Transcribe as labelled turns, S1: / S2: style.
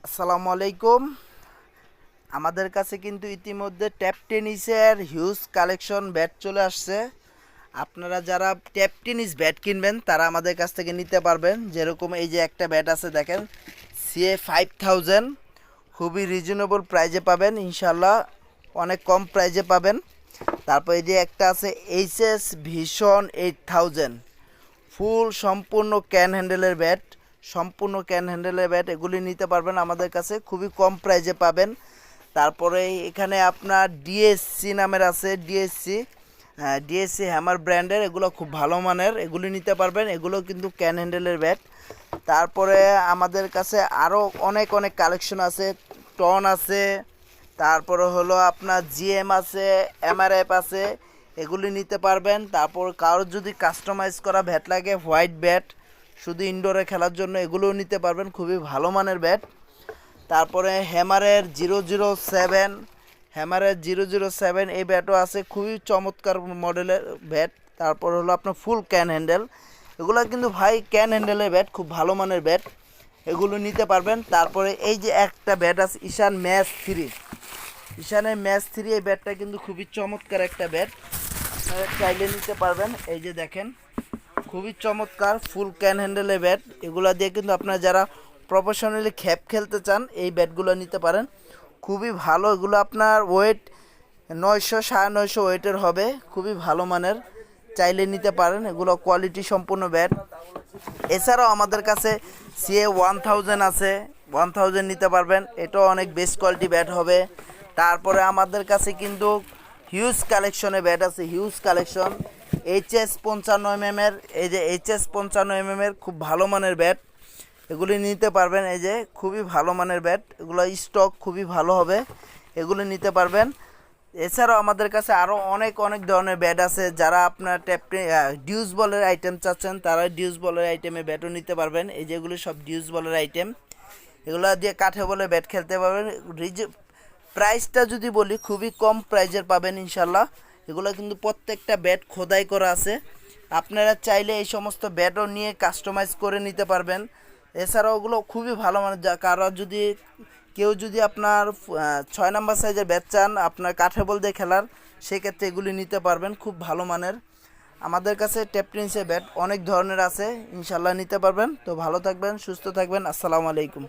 S1: আসসালামু আলাইকুম। আমাদের কাছে কিন্তু ইতিমধ্যে ট্যাপ টেনিসের হিউজ কালেকশন ব্যাট চলে আসছে। আপনারা যারা ট্যাপ টেনিস ব্যাট কিনবেন তারা আমাদের কাছ থেকে নিতে পারবেন। যেরকম এই যে একটা ব্যাট আছে দেখেন, CA5000, খুবই রিজনেবল প্রাইজে পাবেন ইনশাল্লাহ, অনেক কম প্রাইজে পাবেন। তারপর এই যে একটা আছে HS ভিশন 8000, ফুল সম্পূর্ণ ক্যান হ্যান্ডেলের ব্যাট, সম্পূর্ণ ক্যান হ্যান্ডেলের ব্যাট, এগুলি নিতে পারবেন আমাদের কাছে, খুবই কম প্রাইজে পাবেন। তারপরে এখানে আপনার ডিএসসি নামের আছে, ডিএসসি হ্যামার ব্র্যান্ডের, এগুলো খুব ভালো মানের, এগুলি নিতে পারবেন, এগুলো কিন্তু ক্যান হ্যান্ডেলের ব্যাট। তারপরে আমাদের কাছে আরও অনেক অনেক কালেকশন আছে, টন আছে, তারপরে হলো আপনার জিএম আছে, MRF আছে, এগুলি নিতে পারবেন। তারপর কারোর যদি কাস্টমাইজ করা ব্যাট লাগে, হোয়াইট ব্যাট শুধু ইনডোরে খেলার জন্য, এগুলোও নিতে পারবেন, খুবই ভালো মানের ব্যাট। তারপরে হ্যামারের 007 এই ব্যাটও আছে, খুবই চমৎকার মডেলের ব্যাট। তারপর হলো আপনার ফুল ক্যান হ্যান্ডেল, এগুলো কিন্তু ভাই ক্যান হ্যান্ডেলের ব্যাট, খুব ভালো মানের ব্যাট, এগুলো নিতে পারবেন। তারপরে এই যে একটা ব্যাট আছে ঈশানের ম্যাচ 3, এই ব্যাটটা কিন্তু খুবই চমৎকার একটা ব্যাট, আপনারা চাইলে নিতে পারবেন। এই যে দেখেন, খুবই চমৎকার ফুল ক্যান হ্যান্ডেলের ব্যাট, এগুলো দিয়ে কিন্তু আপনারা যারা প্রফেশনালি খেলতে চান এই ব্যাটগুলো নিতে পারেন, খুবই ভালো। এগুলো আপনার ওয়েট 900 950 ওয়েটের হবে, খুবই ভালো মানের, চাইলে নিতে পারেন, এগুলো কোয়ালিটি সম্পূর্ণ ব্যাট। এছাড়াও আমাদের কাছে CA1000 আছে, 1000 নিতে পারবেন, এটাও অনেক বেস্ট কোয়ালিটি ব্যাট হবে। তারপরে আমাদের কাছে কিন্তু হিউজ কালেকশনে ব্যাট আছে, হিউজ কালেকশন। HS55mm এর, এই যে HS55mm এর খুব ভালো মানের ব্যাট, এগুলি নিতে পারবেন। এই যে খুবই ভালো মানের ব্যাট, এগুলো স্টক খুবই ভালো হবে, এগুলি নিতে পারবেন। এছাড়াও আমাদের কাছে আরও অনেক অনেক ধরনের ব্যাট আছে, যারা আপনার ডিউস বলের আইটেম চাচ্ছেন তারা ডিউস বলের আইটেমে ব্যাটও নিতে পারবেন। এই যেগুলি সব ডিউস বলের আইটেম, এগুলো দিয়ে কাঠে বলে ব্যাট খেলতে পারবেন। প্রাইসটা যদি বলি, খুবই কম প্রাইজের পাবেন ইনশাল্লাহ, এগুলো কিন্তু প্রত্যেকটা ব্যাট খোদাই করা আছে, আপনারা চাইলে এই সমস্ত ব্যাটও নিয়ে কাস্টমাইজ করে নিতে পারবেন। এছাড়াও ওগুলো খুবই ভালো মানে, কারো যদি কেউ যদি আপনার 6 নাম্বার সাইজের ব্যাট চান আপনার কাঠে বল দিয়ে খেলার, সেক্ষেত্রে এগুলি নিতে পারবেন, খুব ভালো মানের। আমাদের কাছে ট্যাপ টেনিসের ব্যাট অনেক ধরনের আছে, ইনশাল্লাহ নিতে পারবেন। তো ভালো থাকবেন, সুস্থ থাকবেন, আসসালামু আলাইকুম।